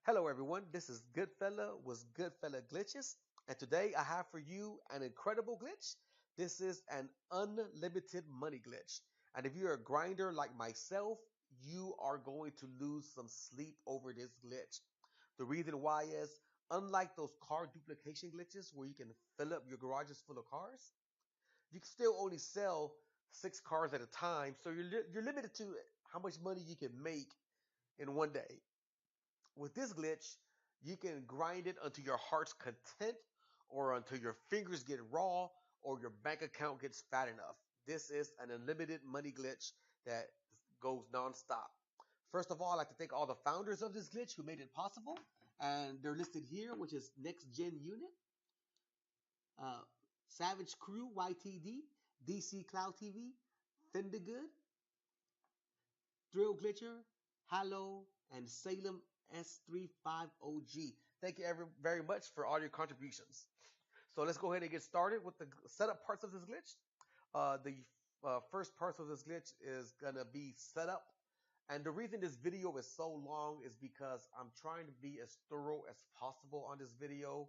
Hello, everyone. This is Goodfella with Goodfella Glitches, and today I have for you an incredible glitch. This is an unlimited money glitch, and if you're a grinder like myself, you are going to lose some sleep over this glitch. The reason why is, unlike those car duplication glitches where you can fill up your garages full of cars, you can still only sell 6 cars at a time, so you're limited to how much money you can make in one day. With this glitch, you can grind it until your heart's content or until your fingers get raw or your bank account gets fat enough. This is an unlimited money glitch that goes nonstop. First of all, I'd like to thank all the founders of this glitch who made it possible. And they're listed here, which is Next Gen Unit, uh, Savage Crew YTD, DC Cloud TV, Fendigood, Thrill Glitcher, Hallow, and Salem S35OG. Thank you very much for all your contributions. So let's go ahead and get started with the setup parts of this glitch. The first parts of this glitch is going to be setup. And the reason this video is so long is because I'm trying to be as thorough as possible on this video.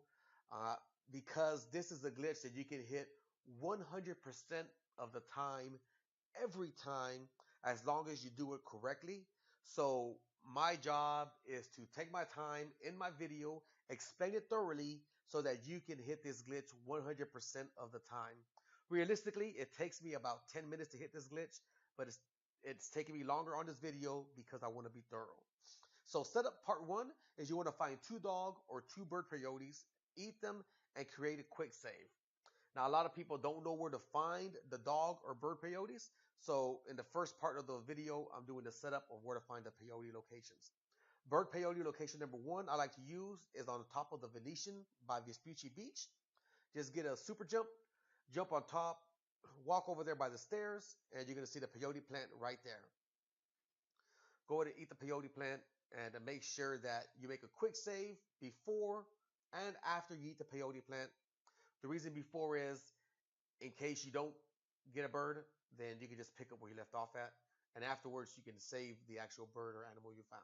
Uh, because this is a glitch that you can hit 100% of the time every time as long as you do it correctly. So my job is to take my time in my video, explain it thoroughly so that you can hit this glitch 100% of the time. Realistically, it takes me about 10 minutes to hit this glitch, but it's taking me longer on this video because I want to be thorough. So setup part one is you want to find 2 dog or 2 bird peyotes, eat them, and create a quick save. Now, a lot of people don't know where to find the dog or bird peyotes. So in the first part of the video, I'm doing the setup of where to find the peyote locations. Bird peyote location number one I like to use is on top of the Venetian by Vespucci Beach. Just get a super jump on top, walk over there by the stairs, and you're going to see the peyote plant right there. Go ahead and eat the peyote plant and make sure that you make a quick save before and after you eat the peyote plant. The reason before is in case you don't get a bird, then you can just pick up where you left off at. And afterwards, you can save the actual bird or animal you found.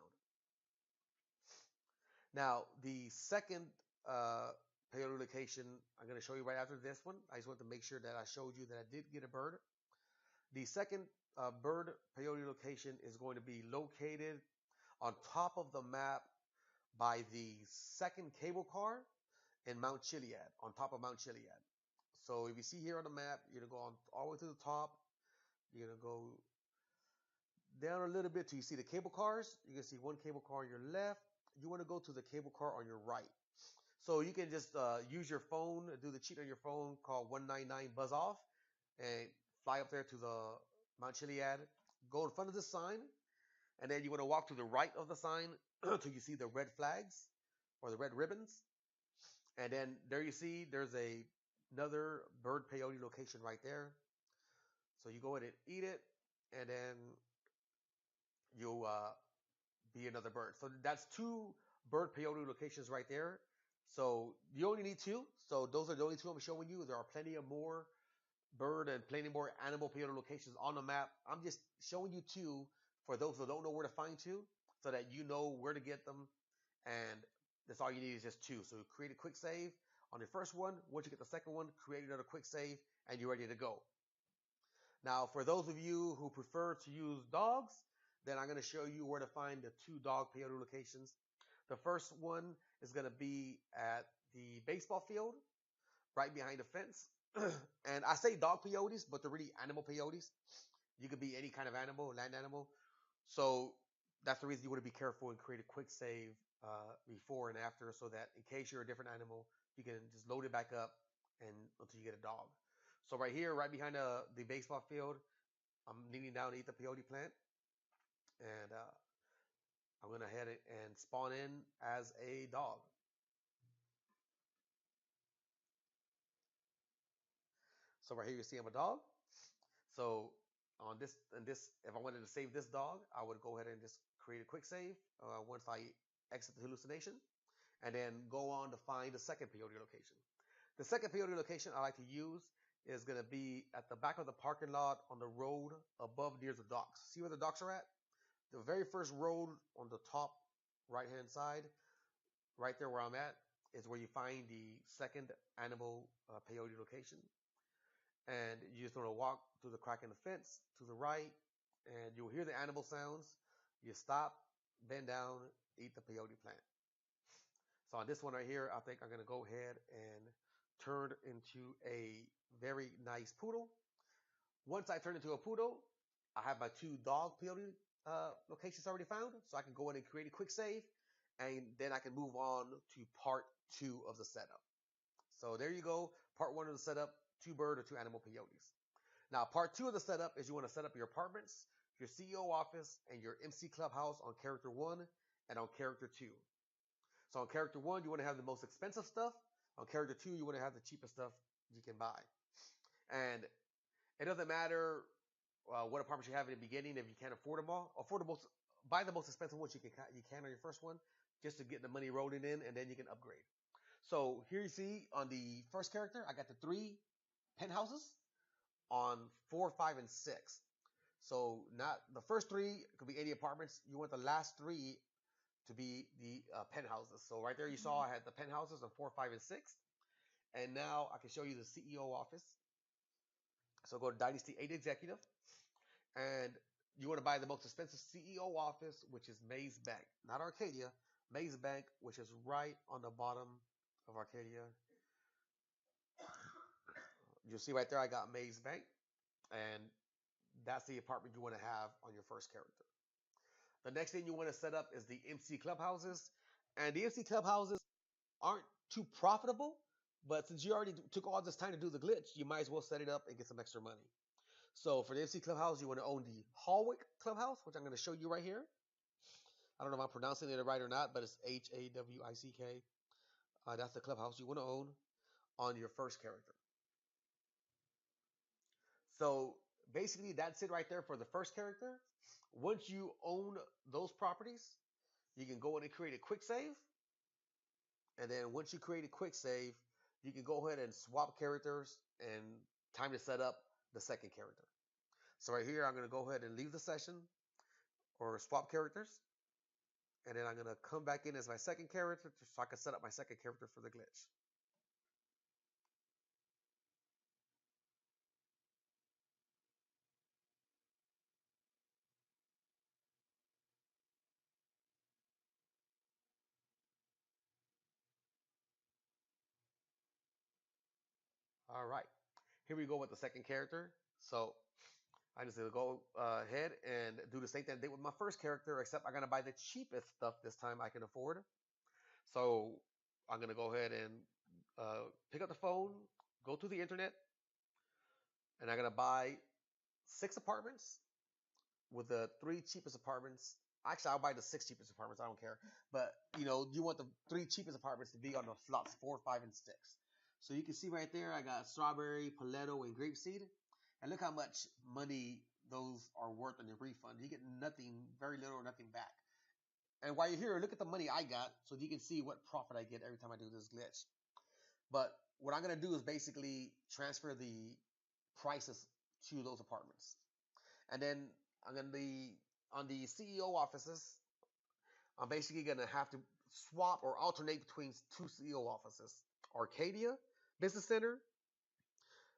Now, the second peyote location I'm going to show you right after this one. I just want to make sure that I showed you that I did get a bird. The second bird peyote location is going to be located on top of the map by the second cable car in Mount Chiliad, on top of Mount Chiliad. So if you see here on the map, you're going to go on all the way to the top. You're going to go down a little bit till you see the cable cars. You can see one cable car on your left. You want to go to the cable car on your right. So you can just use your phone, do the cheat on your phone, call 199 buzz off, and fly up there to the Mount Chiliad. Go in front of the sign, and then you want to walk to the right of the sign till you see the red flags or the red ribbons. And then there you see there's another bird peyote location right there. So you go ahead and eat it, and then you'll be another bird. So that's 2 bird peyote locations right there. So you only need 2. So those are the only 2 I'm showing you. There are plenty of more bird and plenty more animal peyote locations on the map. I'm just showing you 2 for those who don't know where to find 2, so that you know where to get them. And that's all you need is just 2. So create a quick save on your first one. Once you get the second one, create another quick save, and you're ready to go. Now, for those of you who prefer to use dogs, then I'm going to show you where to find the 2 dog peyote locations. The first one is going to be at the baseball field, right behind the fence. And I say dog peyotes, but they're really animal peyotes. You could be any kind of animal, land animal. So that's the reason you want to be careful and create a quick save before and after, so that in case you're a different animal, you can just load it back up and until you get a dog. So right here, right behind the baseball field, I'm kneeling down to eat the peyote plant, and I'm gonna head it and spawn in as a dog. So right here, you see I'm a dog. So on this, if I wanted to save this dog, I would go ahead and just create a quick save once I exit the hallucination, and then go on to find the second peyote location. The second peyote location I like to use is going to be at the back of the parking lot on the road above near the docks. See where the docks are at? The very first road on the top right hand side. right there where I'm at is where you find the second animal peyote location. And you just want to walk through the crack in the fence to the right, and you'll hear the animal sounds. You stop, bend down, eat the peyote plant. So on this one right here, I think I'm going to go ahead and turn into a very nice poodle. Once I turn into a poodle, I have my two dog peyote locations already found, so I can go in and create a quick save, and then I can move on to part two of the setup. So there you go, part one of the setup, two bird or two animal peyotes. Now, part two of the setup is you want to set up your apartments, your CEO office, and your MC clubhouse on character one and on character two. So on character one, you want to have the most expensive stuff. On character two, you want to have the cheapest stuff you can buy. And it doesn't matter what apartments you have in the beginning if you can't afford them all. Buy the most expensive ones you can on your first one, just to get the money rolling in, and then you can upgrade. So here you see on the first character, I got the three penthouses on 4, 5, and 6. So not the first three could be any apartments. You want the last three to be the penthouses. So right there you saw I had the penthouses on 4, 5, and 6. And now I can show you the CEO office. So go to Dynasty 8 Executive. And you want to buy the most expensive CEO office, which is Maze Bank. Not Arcadia. Maze Bank, which is right on the bottom of Arcadia. You'll see right there I got Maze Bank. And that's the apartment you want to have on your first character. The next thing you want to set up is the MC clubhouses. And the MC clubhouses aren't too profitable, but since you already took all this time to do the glitch, you might as well set it up and get some extra money. So for the MC clubhouse, you want to own the Hallwick clubhouse, which I'm going to show you right here. I don't know if I'm pronouncing it right or not, but it's Hawick. That's the clubhouse you want to own on your first character. So basically, that's it right there for the first character. Once you own those properties, you can go in and create a quick save. And then once you create a quick save, you can go ahead and swap characters and time to set up the second character. So right here, I'm going to go ahead and leave the session or swap characters. And then I'm going to come back in as my second character so I can set up my second character for the glitch. All right. Here we go with the second character. So I just going to go ahead and do the same thing I did with my first character, except I'm going to buy the cheapest stuff this time I can afford. So I'm going to go ahead and pick up the phone, go to the internet, and I'm going to buy 6 apartments with the 3 cheapest apartments. Actually, I'll buy the 6 cheapest apartments. I don't care. But, you want the 3 cheapest apartments to be on the slots 4, 5, and 6. So you can see right there, I got strawberry, paletto, and grapeseed. And look how much money those are worth on your refund. You get nothing, very little or nothing back. And while you're here, look at the money I got so you can see what profit I get every time I do this glitch. But what I'm going to do is basically transfer the prices to those apartments. And then I'm going to be on the CEO offices. I'm basically going to have to swap or alternate between 2 CEO offices. Arcadia Business Center,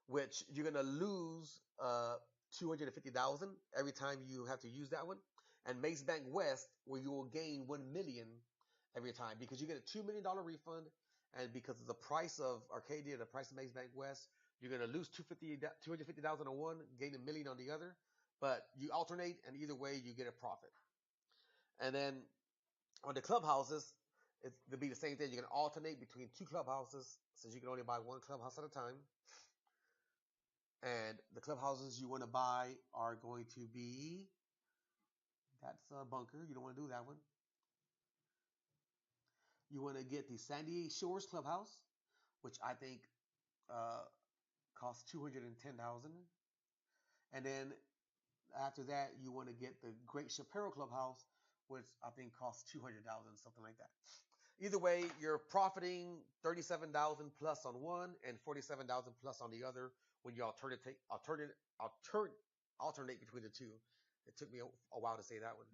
which you're going to lose 250,000 every time you have to use that one. And Maze Bank West, where you will gain 1 million every time because you get a $2 million refund. And because of the price of Arcadia, the price of Maze Bank West, you're going to lose 250,000 on one, gain $1 million on the other. But you alternate, and either way, you get a profit. And then on the clubhouses, it'll be the same thing. You can alternate between 2 clubhouses, since you can only buy 1 clubhouse at a time. And the clubhouses you want to buy are going to be, that's a bunker. You don't want to do that one. You want to get the Sandy Shores Clubhouse, which I think costs 210,000. And then after that, you want to get the Great Shapiro Clubhouse, which I think costs 200,000, something like that. Either way, you're profiting 37,000 plus on one and 47,000 plus on the other when you alternate between the two. It took me a while to say that one.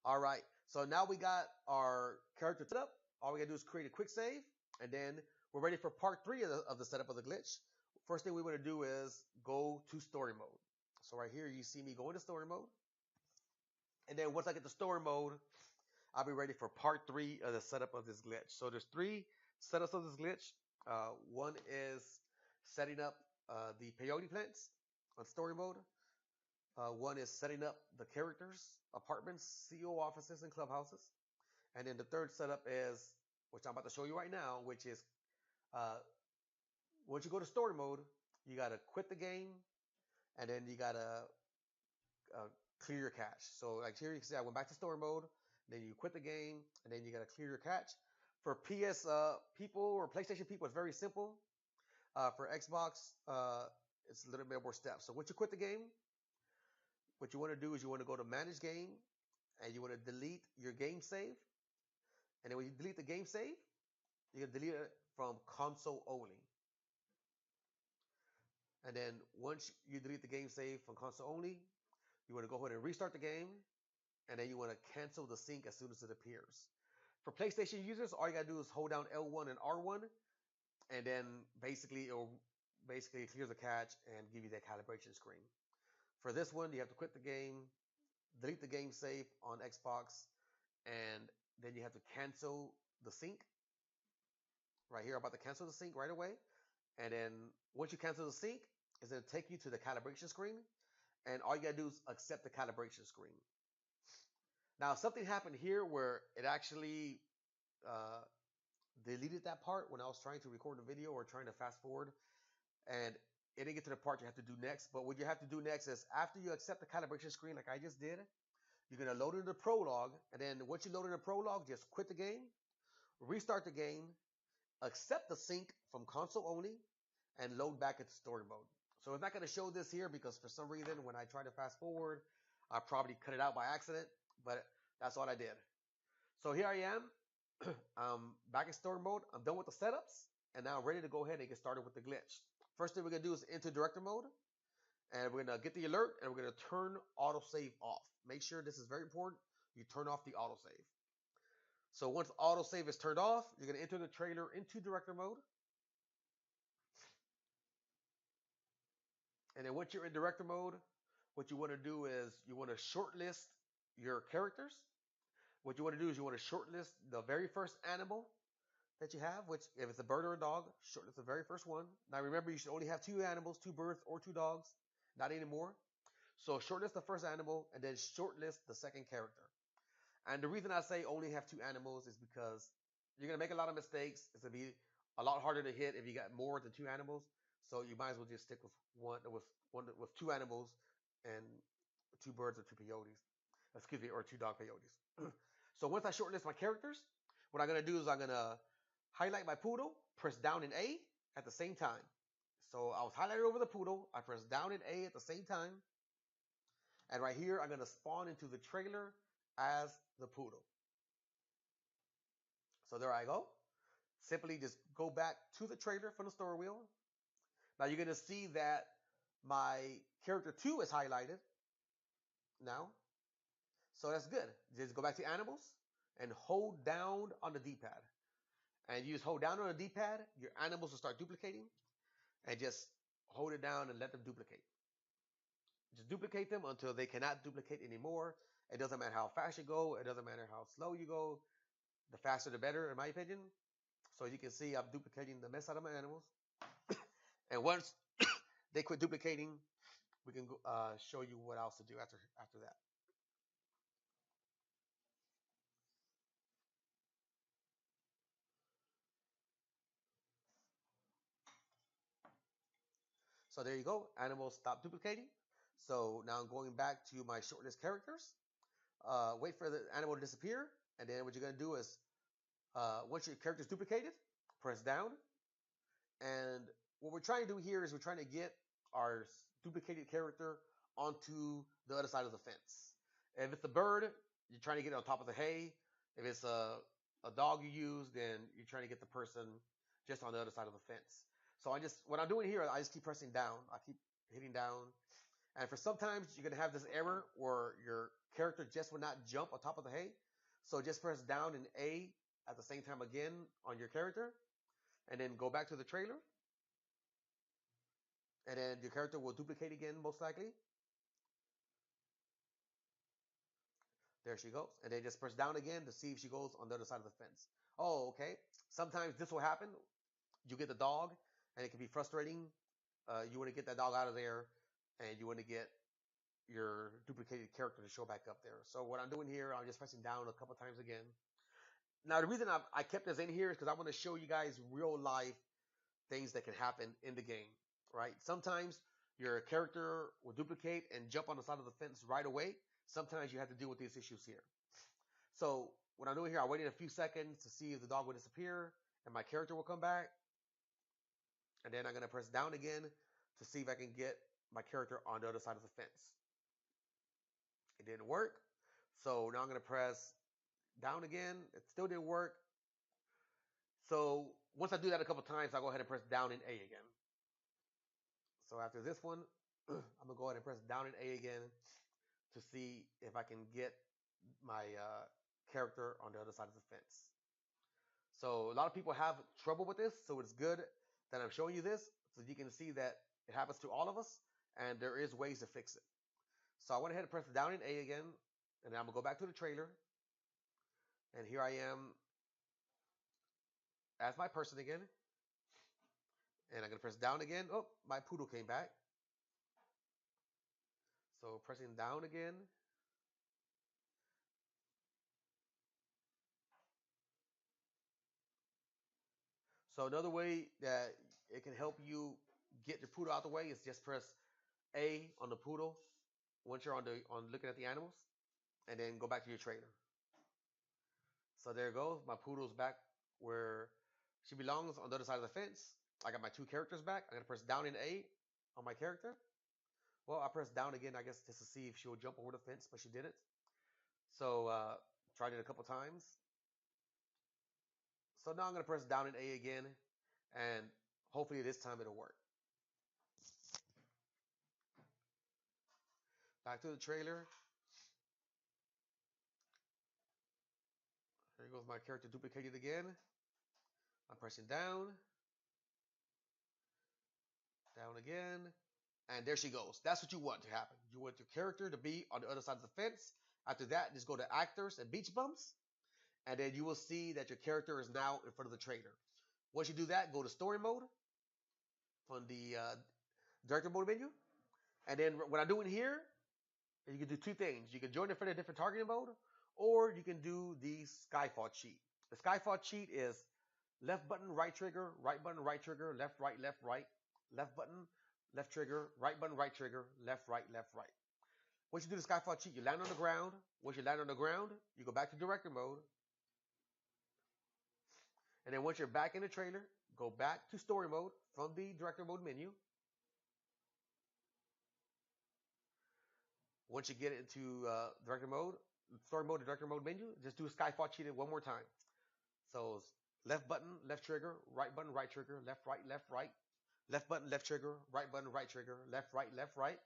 All right, so now we got our character set up. all we gotta do is create a quick save, and then we're ready for part 3 of the setup of the glitch. First thing we want to do is go to story mode. So right here, you see me go into story mode. And then once I get to story mode, I'll be ready for part 3 of the setup of this glitch. So there's 3 setups of this glitch. One is setting up the peyote plants on story mode. One is setting up the characters, apartments, CEO offices, and clubhouses. And then the third setup is, which I'm about to show you right now, which is uh, once you go to story mode, you got to quit the game, and then you got to uh, clear your cache. So like here you can see I went back to story mode, then you quit the game, and then you got to clear your cache. For PS people or PlayStation people, it's very simple. For Xbox, it's a little bit more steps. So once you quit the game, what you want to do is you want to go to manage game, and you want to delete your game save. And then when you delete the game save, you can delete it from console only. And then once you delete the game save from console only, you want to go ahead and restart the game, and then you want to cancel the sync as soon as it appears. For PlayStation users, all you gotta do is hold down L1 and R1, and then basically it'll clear the cache and give you that calibration screen. For this one, you have to quit the game, delete the game save on Xbox, and then you have to cancel the sync. Right here, I'm about to cancel the sync right away. And then once you cancel the sync, it's going to take you to the calibration screen. And all you got to do is accept the calibration screen. Now, something happened here where it actually uh, deleted that part when I was trying to record the video or trying to fast forward. And it didn't get to the part you have to do next. But what you have to do next is after you accept the calibration screen like I just did, you're going to load in the prologue. And then once you load in the prologue, just quit the game, restart the game, accept the sync from console only, and load back into story mode. So it's not going to show this here because for some reason when I try to fast forward, I probably cut it out by accident, but that's all I did. So here I am. I'm back in story mode. I'm done with the setups, and now I'm ready to go ahead and get started with the glitch. First thing we're going to do is enter director mode, and we're going to get the alert, and we're going to turn autosave off. Make sure this is very important. You turn off the autosave. So once autosave is turned off, you're going to enter the trailer into director mode. And then once you're in director mode, what you want to do is you want to shortlist your characters. What you want to do is you want to shortlist the very first animal that you have, which if it's a bird or a dog, shortlist the very first one. Now remember, you should only have 2 animals, 2 birds or 2 dogs, not anymore. So shortlist the first animal and then shortlist the second character. And the reason I say only have 2 animals is because you're going to make a lot of mistakes. It's going to be a lot harder to hit if you got more than 2 animals. So you might as well just stick with 2 animals and 2 birds or 2 peyotes. Excuse me, or 2 dog peyotes. So once I shortlist my characters, what I'm going to do is I'm going to highlight my poodle, press down and A at the same time. So I was highlighted over the poodle. I press down and A at the same time. And right here, I'm going to spawn into the trailer as the poodle. So there I go. Simply just go back to the trailer from the story wheel. Now you're going to see that my character 2 is highlighted now. So that's good. Just go back to animals and hold down on the D-pad. And you just hold down on the D-pad, your animals will start duplicating. And just hold it down and let them duplicate. Just duplicate them until they cannot duplicate anymore. It doesn't matter how fast you go. It doesn't matter how slow you go. The faster the better, in my opinion. So you can see I'm duplicating the mess out of my animals. And once they quit duplicating, we can show you what else to do after that. So there you go. Animals stop duplicating. So now I'm going back to my shortlist characters. Wait for the animal to disappear. And then what you're going to do is, once your character is duplicated, press down. And what we're trying to do here is we're trying to get our duplicated character onto the other side of the fence. If it's a bird, you're trying to get it on top of the hay. If it's a dog you use, then you're trying to get the person just on the other side of the fence. So what I'm doing here, I just keep pressing down. I keep hitting down. And for sometimes you're going to have this error where your character just will not jump on top of the hay. So just press down and A at the same time again on your character, and then go back to the trailer, and then your character will duplicate again, most likely. There she goes. And then just press down again to see if she goes on the other side of the fence. Oh, okay. Sometimes this will happen. You get the dog, and it can be frustrating. You want to get that dog out of there, and you want to get your duplicated character to show back up there. So what I'm doing here, I'm just pressing down a couple times again. Now, the reason I kept this in here is because I want to show you guys real life things that can happen in the game, right? Sometimes your character will duplicate and jump on the side of the fence right away. Sometimes you have to deal with these issues here. So what I'm doing here, I waited a few seconds to see if the dog would disappear and my character will come back. And then I'm going to press down again to see if I can get my character on the other side of the fence. It didn't work. So now I'm going to press down again. It still didn't work. So once I do that a couple times, I'll go ahead and press down in A again. So after this one, I'm going to go ahead and press down in A again to see if I can get my character on the other side of the fence. So a lot of people have trouble with this, so it's good that I'm showing you this so you can see that it happens to all of us and there is ways to fix it. So I went ahead and pressed down in A again, and then I'm going to go back to the trailer. And here I am as my person again. And I'm going to press down again. Oh, my poodle came back. So pressing down again. So another way that it can help you get your poodle out of the way is just press A on the poodle once you're on looking at the animals, and then go back to your trailer. So there it goes. My poodle's back where she belongs on the other side of the fence. I got my two characters back. I'm gonna press down in A on my character. Well, I pressed down again, I guess, just to see if she would jump over the fence, but she didn't. So tried it a couple times. So now I'm gonna press down in A again, and hopefully this time it'll work. Back to the trailer. There goes my character duplicated again. I'm pressing down. Down again. And there she goes. That's what you want to happen. You want your character to be on the other side of the fence. After that, just go to actors and beach bumps. And then you will see that your character is now in front of the trailer. Once you do that, go to story mode from the director mode menu. And then what I'm doing here, you can do two things. You can join it for a different targeting mode, or you can do the Skyfall cheat. The Skyfall cheat is left button, right trigger, right button, right trigger, left, right, left button, left trigger, right button, right trigger, left, right, left, right. Once you do the Skyfall cheat, you land on the ground. Once you land on the ground, you go back to director mode. And then once you're back in the trailer, go back to story mode from the director mode menu. Once you get into director mode, story mode, director mode menu, just do Skyfall cheated one more time. So left button, left trigger, right button, right trigger, left, right, left, right, left button, left trigger, right button, right trigger, left, right, left, right.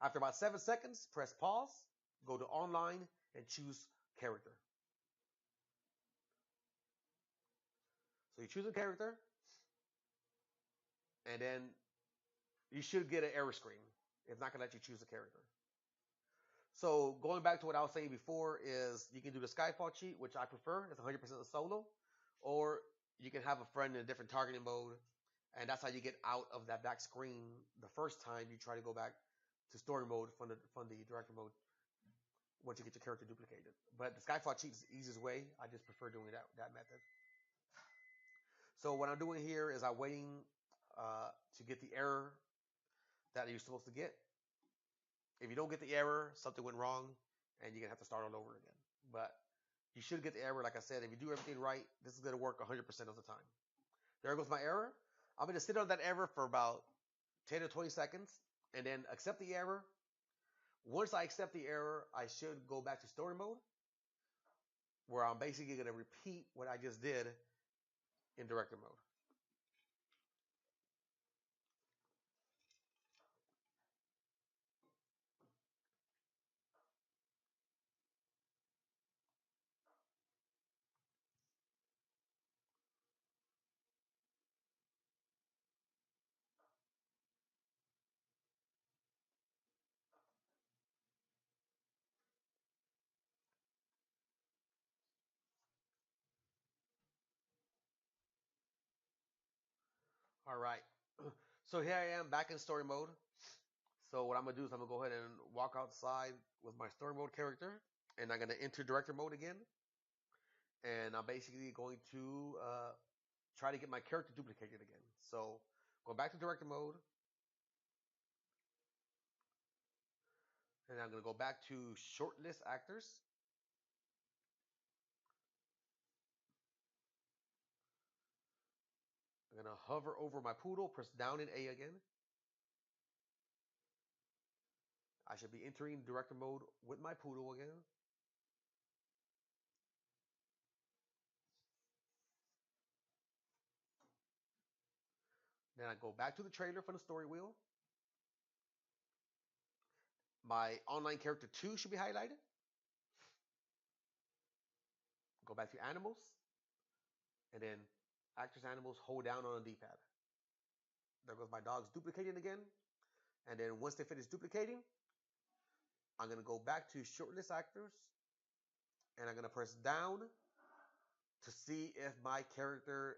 After about 7 seconds, press pause, go to online, and choose character. So you choose a character, and then you should get an error screen. It's not going to let you choose a character. So going back to what I was saying before is you can do the Skyfall cheat, which I prefer. It's 100% solo. Or you can have a friend in a different targeting mode, and that's how you get out of that back screen the first time you try to go back to story mode from the director mode once you get your character duplicated. But the Skyfall cheat is the easiest way. I just prefer doing that method. So what I'm doing here is I'm waiting to get the error that you're supposed to get. If you don't get the error, something went wrong, and you're going to have to start all over again. But you should get the error. Like I said, if you do everything right, this is going to work 100% of the time. There goes my error. I'm going to sit on that error for about 10 or 20 seconds, and then accept the error. Once I accept the error, I should go back to story mode, where I'm basically going to repeat what I just did in director mode. All right. So here I am back in story mode. So what I'm gonna do is I'm gonna go ahead and walk outside with my story mode character, and I'm gonna enter director mode again, and I'm basically going to try to get my character duplicated again. So going back to director mode, and I'm gonna go back to shortlist actors. I'm gonna hover over my poodle, press down in A again. I should be entering director mode with my poodle again. Then I go back to the trailer for the story wheel. My online character 2 should be highlighted. Go back to animals, and then actors animals, hold down on the D-pad. There goes my dogs duplicating again. And then once they finish duplicating, I'm going to go back to shortlist actors, and I'm going to press down to see if my character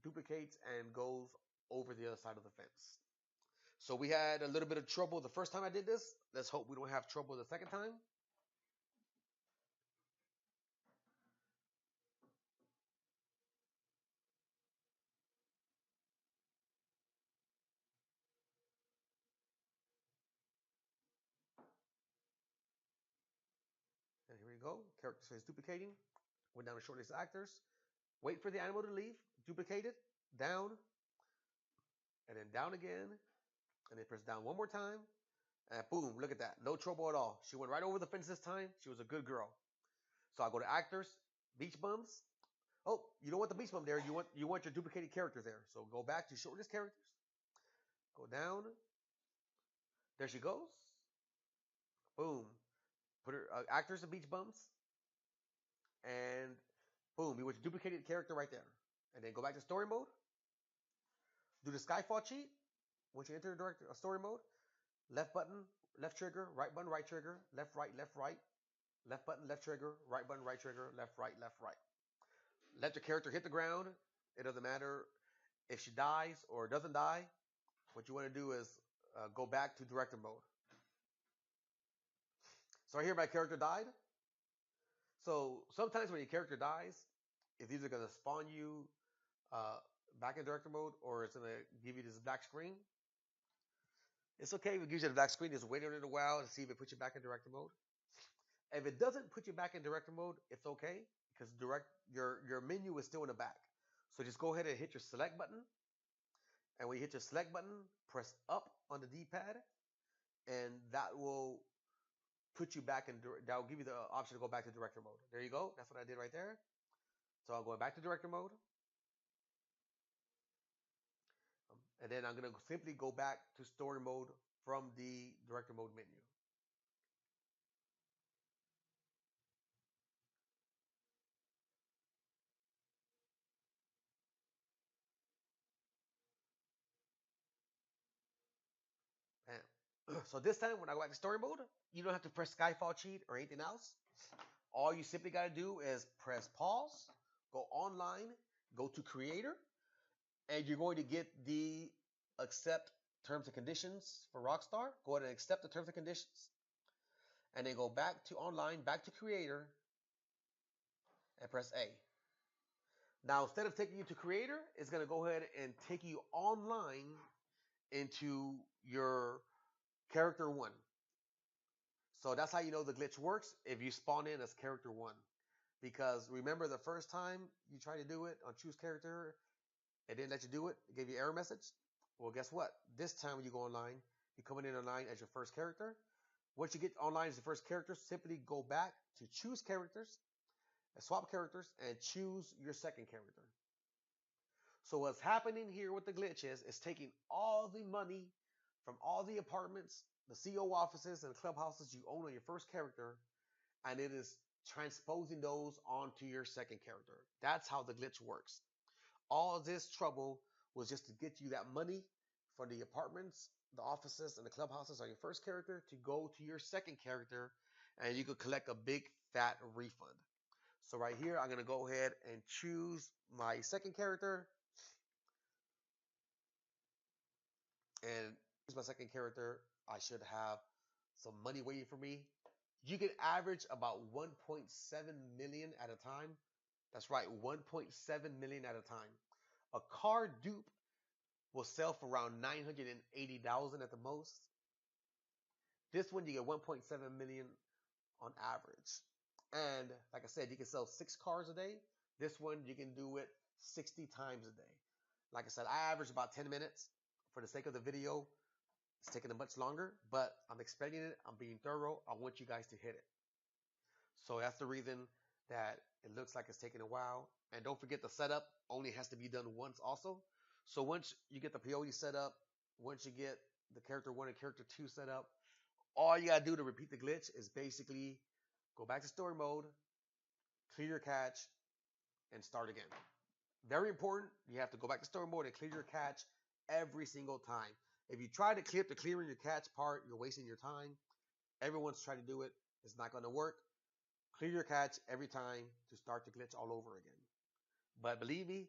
duplicates and goes over the other side of the fence. So we had a little bit of trouble the first time I did this. Let's hope we don't have trouble the second time. And here we go. Character says duplicating. Went down to shortlist actors. Wait for the animal to leave. Duplicate it. Down. And then down again. And then press down one more time. And boom, look at that. No trouble at all. She went right over the fence this time. She was a good girl. So I go to actors, beach bums. Oh, you don't want the beach bum there. You want your duplicated character there. So go back to shortlist characters. Go down. There she goes. Boom. Put her actors and beach bums. And boom, you want your duplicated character right there. And then go back to story mode. Do the Skyfall cheat. Once you enter a story mode, left button, left trigger, right button, right trigger, left, right, left, right, left button, left trigger, right button, right trigger, left, right, left, right. Let the character hit the ground. It doesn't matter if she dies or doesn't die. What you want to do is go back to director mode. So right here, my character died. So sometimes when your character dies, it's either going to spawn you uh, back in director mode or it's going to give you this black screen. It's okay if it gives you the black screen. Just wait a little while to see if it puts you back in director mode. If it doesn't put you back in director mode, it's okay because your menu is still in the back. So just go ahead and hit your select button. And when you hit your select button, press up on the D-pad, and that will put you back in. That will give you the option to go back to director mode. There you go. That's what I did right there. So I'm going back to director mode, and then I'm going to simply go back to story mode from the director mode menu. Bam. So this time, when I go back to story mode, you don't have to press Skyfall cheat or anything else. All you simply got to do is press pause, go online, go to creator, and you're going to get the accept terms and conditions for Rockstar. Go ahead and accept the terms and conditions, and then go back to online, back to creator, and press A. Now, instead of taking you to creator, it's going to go ahead and take you online into your character one. So that's how you know the glitch works if you spawn in as character one. Because remember the first time you tried to do it on choose character, it didn't let you do it. It gave you an error message. Well, guess what? This time when you go online, you're coming in online as your first character. Once you get online as your first character, simply go back to choose characters, swap characters, and choose your second character. So what's happening here with the glitch is it's taking all the money from all the apartments, the CO offices, and clubhouses you own on your first character, and it is transposing those onto your second character. That's how the glitch works. All this trouble was just to get you that money from the apartments, the offices, and the clubhouses on your first character to go to your second character, and you could collect a big fat refund. So right here, I'm going to go ahead and choose my second character. And here's my second character. I should have some money waiting for me. You can average about 1.7 million at a time. That's right, 1.7 million at a time. A car dupe will sell for around 980,000 at the most. This one you get 1.7 million on average. And like I said, you can sell 6 cars a day. This one you can do it 60 times a day. Like I said, I average about 10 minutes. For the sake of the video, it's taking a much longer, but I'm explaining it. I'm being thorough. I want you guys to hit it. So that's the reason that it looks like it's taking a while. And don't forget, the setup only has to be done once also. So once you get the peyote set up, once you get the character 1 and character 2 set up, all you gotta do to repeat the glitch is basically go back to story mode, clear your catch, and start again. Very important, you have to go back to story mode and clear your catch every single time. If you try to clear the clearing your catch part, you're wasting your time. Everyone's trying to do it. It's not going to work. Clear your catch every time to start the glitch all over again. But believe me,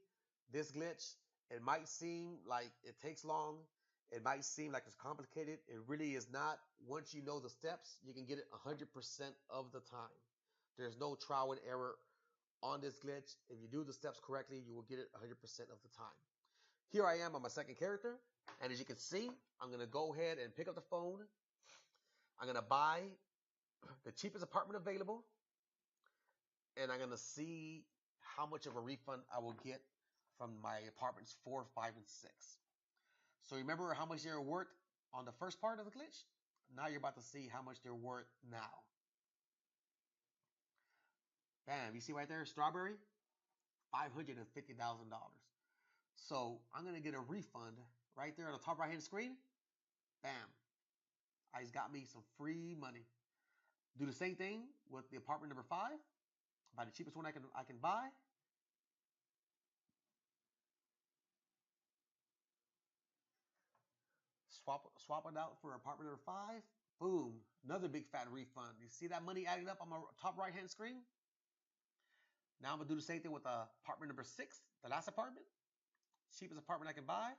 this glitch, it might seem like it takes long. It might seem like it's complicated. It really is not. Once you know the steps, you can get it 100% of the time. There's no trial and error on this glitch. If you do the steps correctly, you will get it 100% of the time. Here I am on my second character. And as you can see, I'm going to go ahead and pick up the phone. I'm going to buy the cheapest apartment available. And I'm going to see how much of a refund I will get from my apartments 4, 5, and 6. So remember how much they're worth on the first part of the glitch? Now you're about to see how much they're worth now. Bam, you see right there, strawberry? $550,000. So I'm going to get a refund right there on the top right hand screen. Bam. I just got me some free money. Do the same thing with the apartment number 5. Buy the cheapest one I can buy. Swap it out for apartment number 5. Boom. Another big fat refund. You see that money adding up on my top right hand screen? Now I'm going to do the same thing with apartment number 6, the last apartment. Cheapest apartment I can buy.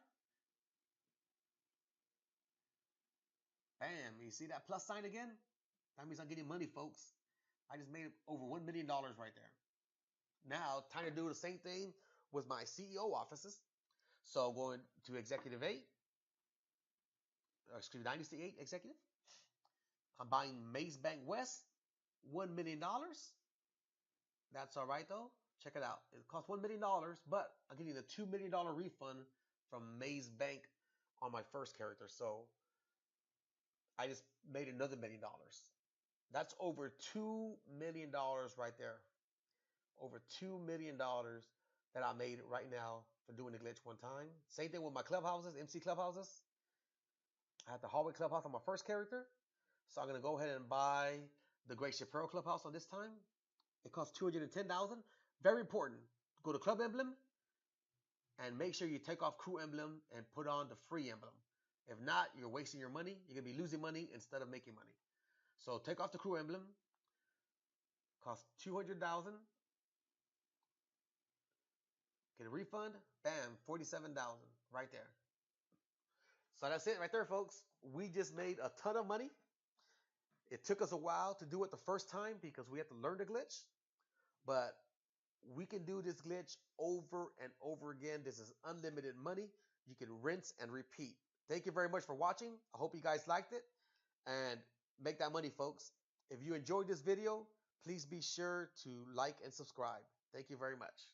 Bam. You see that plus sign again? That means I'm getting money, folks. I just made over $1 million right there. Now, time to do the same thing with my CEO offices. So going to Executive 8. Excuse me, Dynasty 8 Executive. I'm buying Maze Bank West. $1 million. That's all right, though. Check it out. It costs $1 million, but I'm getting a $2 million refund from Maze Bank on my first character. So I just made another $1 million. That's over $2 million right there. Over $2 million that I made right now for doing the glitch one time. Same thing with my clubhouses, MC clubhouses. I had the hallway clubhouse on my first character. So I'm going to go ahead and buy the Great Chaparral clubhouse on this time. It costs $210,000. Very important. Go to club emblem and make sure you take off crew emblem and put on the free emblem. If not, you're wasting your money. You're going to be losing money instead of making money. So take off the crew emblem. Costs $200,000. Get a refund. Bam, $47,000 right there. So that's it right there, folks. We just made a ton of money. It took us a while to do it the first time because we had to learn the glitch. But we can do this glitch over and over again. This is unlimited money. You can rinse and repeat. Thank you very much for watching. I hope you guys liked it. And make that money, folks. If you enjoyed this video, please be sure to like and subscribe. Thank you very much.